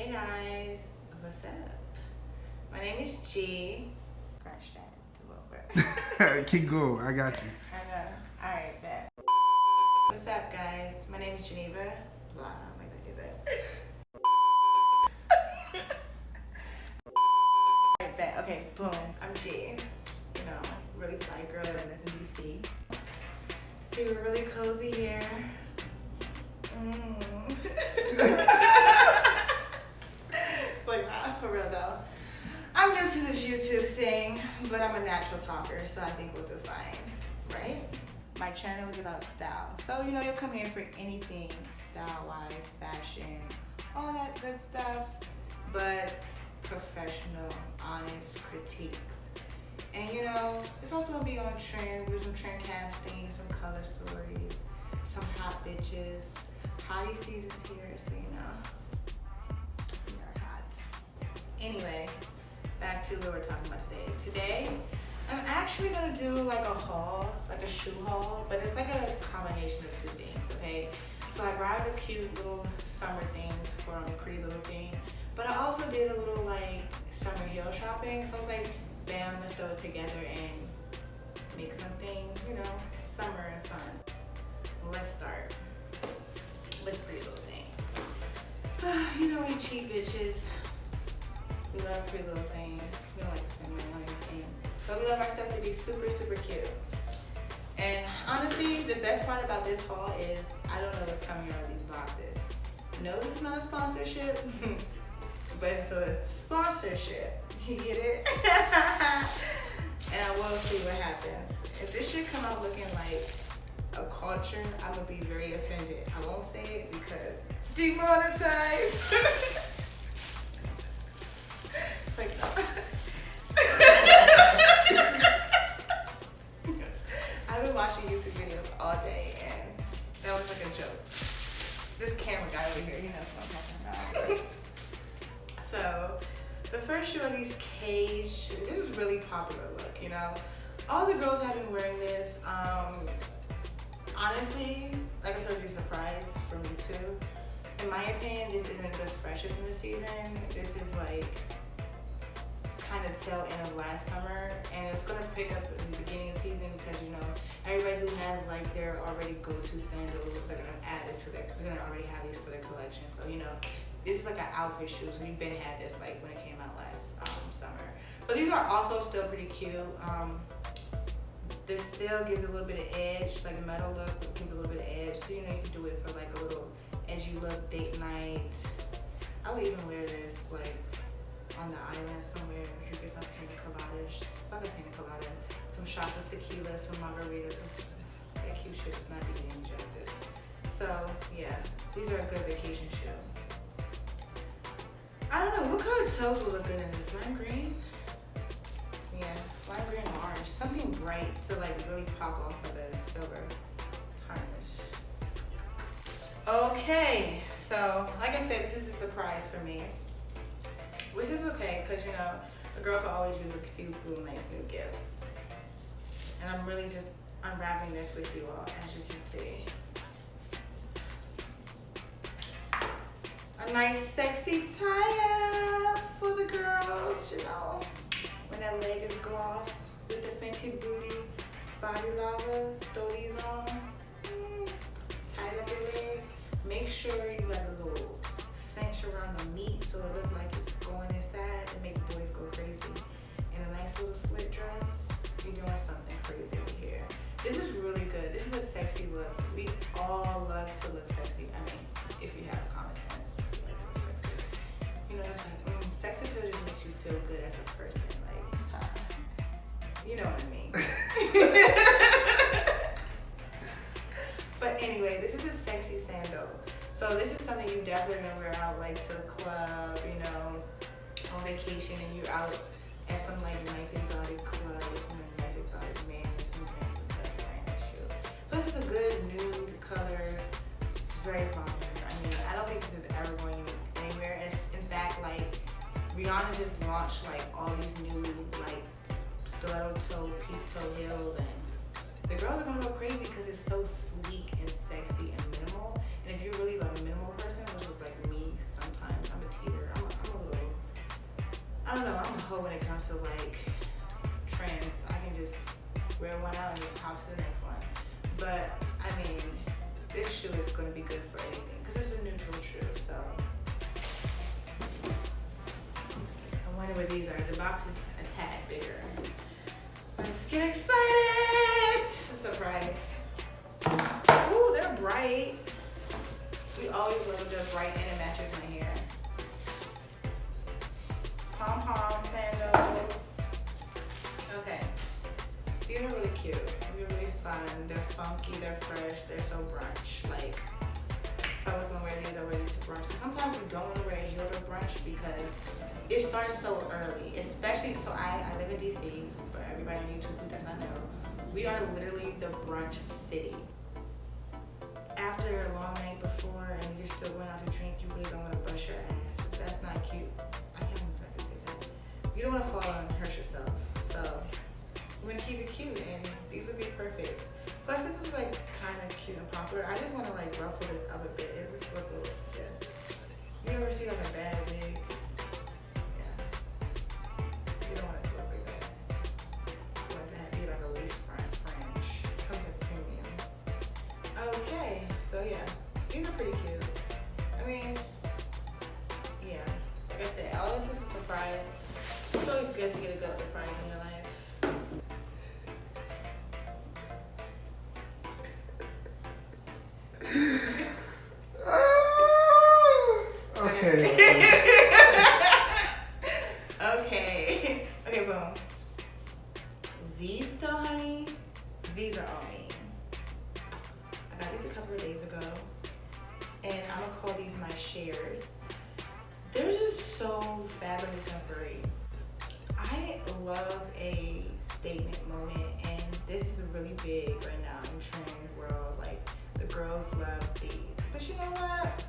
Hey guys, what's up? My name is G. Scratch that a little bit. Keep going, I got you. I know. Alright, bet. What's up, guys? My name is Geneva. Blah, I'm not gonna do that. Alright, bet. Okay, boom. I'm G. You know, really fly girl that lives in DC. See, we're really cozy here. It's like, nah, for real though. I'm new to this YouTube thing, but I'm a natural talker, so I think we'll do fine, right? My channel is about style. So, you know, you'll come here for anything style-wise, fashion, all that good stuff, but professional, honest critiques. And, you know, it's also going to be on trend. We'll do some trend casting, some color stories, some hot bitches. Hottie season's here, so you know, we are hot. Anyway, back to what we're talking about today. Today, I'm actually gonna do like a haul, like a shoe haul, but it's like a combination of two things, okay? So I grabbed the cute little summer things for a pretty little thing, but I also did a little like summer heel shopping. So I was like, bam, let's throw it together and make something, you know, summer and fun. Let's start with Pretty Little Thing. You know we cheap bitches. We love Pretty Little Thing. We don't like to spend money on anything. But we love our stuff to be super, super cute. And honestly, the best part about this haul is I don't know what's coming out of these boxes. No, this is not a sponsorship, but it's a sponsorship. You get it? And I will see what happens. If this shit come out looking like a culture, I'm gonna be very offended. I won't say it because demonetized. It's like no. I've been watching YouTube videos all day and that was like a joke. This camera guy over here, he knows what I'm talking about. So the first shoe are these cage shoes. This is really popular look, you know. All the girls have been wearing this. Honestly, like I told you, surprise for me too. In my opinion, this isn't the freshest in the season. This is like kind of tail end of last summer, and it's gonna pick up in the beginning of the season because you know everybody who has like their already go-to sandals, they're gonna add this to their. They're gonna already have these for their collection. So you know, this is like an outfit shoe. So we've been had this like when it came out last summer. But these are also still pretty cute. This still gives a little bit of edge, like a metal look gives a little bit of edge. So you know you can do it for like a little edgy look, date night. I would even wear this like on the island somewhere, drinking some pina coladas, fuck a pina colada, some shots of tequila, some margaritas. That cute shit is not doing any justice. So yeah, these are a good vacation shoe. I don't know, what color toes will look good in this? Lime green? Yeah, lime green or orange. Something bright to like really pop off of the silver tarnish. Okay, so like I said, this is a surprise for me. Which is okay, because you know, a girl can always use a few little nice new gifts. And I'm really just unwrapping this with you all, as you can see. A nice sexy tie-up for the girls, you know. When that leg is gloss with the Fenty Beauty Body Lava, throw these on. Tie up your leg. Make sure you got a little cinch around the meat so it looks like it's going inside and make boys go crazy. And a nice little slit dress. You're doing something crazy over here. This is really good. This is a sexy look. We all love to look sexy. I mean, if you have common sense, you like to look sexy. You know, it's like sex appeal just makes you feel good as a person. Like, you know what I mean. But anyway, this is a sexy sandal. So this is something you definitely gonna wear out like to the club, you know, on vacation, and you're out at some like nice exotic club with some nice exotic man with some drinks and stuff wearing that shoe. Plus it's a good nude color. It's very popular. I mean, I don't think this is ever going anywhere. It's in fact like Rihanna just launched like all these new like stiletto toe, peep toe heels, and the girls are gonna go crazy because it's so sleek and sexy and minimal. And if you're really like a minimal person, which is like me sometimes, I'm a teeter. I'm I don't know, I'm a hoe when it comes to like trends. I can just wear one out and just hop to the next one. But I mean, this shoe is going to be good for anything because it's a neutral shoe. So I wonder what these are. The box is a tad bigger. Let's get excited! It's a surprise. Ooh, they're bright. We always love a good bright and it matches my hair. Pom-pom sandals. Okay. These are really cute. They're really fun. They're funky. They're fresh. They're so brunch. Like, if I was gonna wear these, I would wear these to brunch. Because sometimes you don't want to wear a heel to brunch because it starts so early. Especially, so I live in DC. For everybody on YouTube who does not know, we are literally the brunch city. After a long night before and you're still going out to drink, you really don't want to bust your ass. That's not cute. I can't remember if I can say that. You don't want to fall and hurt yourself. So I'm gonna keep it cute, and these would be perfect. Plus, this is like kind of cute and popular. I just want to like ruffle this up a bit. It just look a little stiff. You ever see like a bad wig? Yeah. You don't want it to look like that. You want it to be like a lace front fringe. Something premium. Okay, so yeah, these are pretty cute. I mean, yeah, like I said, all this was a surprise. It's always good to get a good surprise in your life. Okay. Okay, boom. These though, honey, these are all me. I got these a couple of days ago, and I'm gonna call these my shares. They're just so fabulous and free. I love a statement moment, and this is really big right now in trend world. Like, the girls love these. But you know what?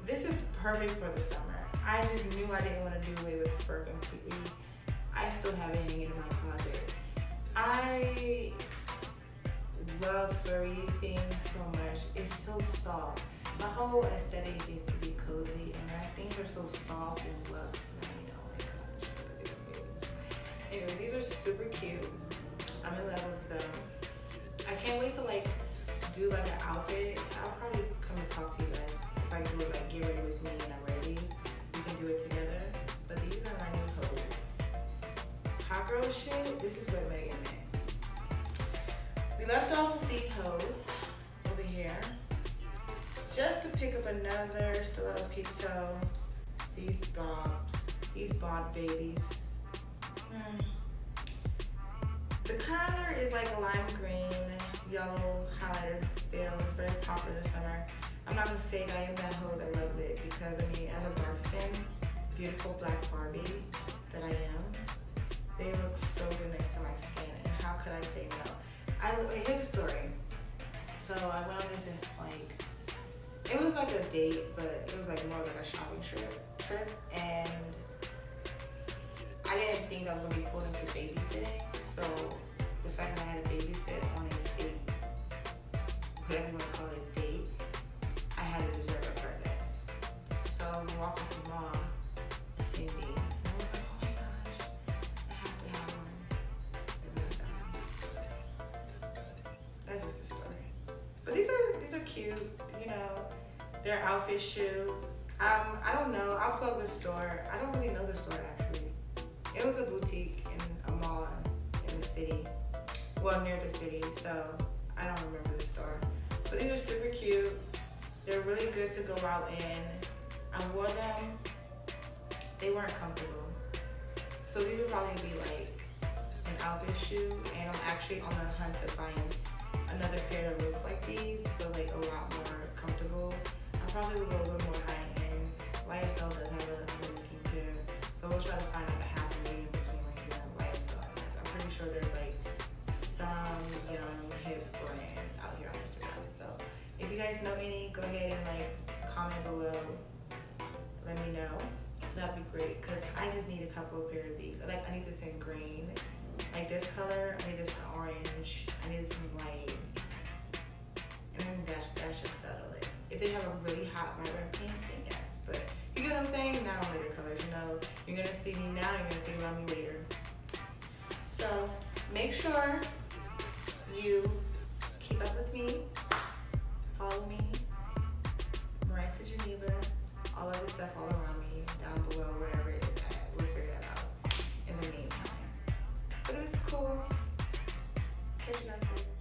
This is perfect for the summer. I just knew I didn't want to do away with fur completely. I still have it hanging in my closet. I love furry things so much. It's so soft. My whole aesthetic is to be cozy, and my things are so soft and luxe. And I mean, oh my gosh, look at their face. Anyway, these are super cute. I'm in love with them. I can't wait to like do like an outfit. I'll probably come and talk to you guys. If I do it like get ready with me and I wear these, we can do it together. But these are my new hose. Hot girl shit, this is what Megan meant. We left off with these hose over here. Just to pick up another stiletto peep toe. These bob babies. The color is like a lime green, yellow highlighter feel. It's very popular this summer. I'm not gonna fake, I am that hoe that loves it because I mean, as a dark skin, beautiful black Barbie that I am, they look so good next to my skin, and how could I say no? Here's a story. So I went on this like, it was like a date, but it was like more like a shopping trip, and I didn't think I was gonna be pulled into babysitting. So the fact that I had to babysit on a fake, whatever you want to call it, date, I had to deserve a present. So we walked into mom, seen these, and I was like, oh my gosh, I have to have one. They were done. That's just a story. But these are cute, you know. They're outfit shoe. I don't know. I'll plug the store. I don't really know the store actually. It was a boutique in a mall in the city. Well, near the city, so I don't remember the store. But these are super cute. They're really good to go out in. I wore them. They weren't comfortable. So these would probably be like an outfit shoe, and I'm actually on the hunt to find another pair that looks like these, but like a lot more comfortable. I probably will go a little more high end. YSL does have a really cute pair, so we'll try to find like a happy medium between like them and YSL. I'm pretty sure there's like some young hip brand out here on Instagram. So if you guys know any, go ahead and like comment below. Let me know. That'd be great, cause I just need a couple of pair of these. I need this in green, like this color. I need this in orange. I need this in white, and then that should settle it. If they have a really hot vibrant pink, then yes. But you get what I'm saying? Not on lighter colors. You know, you're You're gonna see me now, you're gonna think about me later. So make sure you keep up with me, follow me, Mariah to Geneva, all of this stuff all around me, down below, wherever it is at. We'll figure that out in the meantime. But it was cool. Catch you guys later.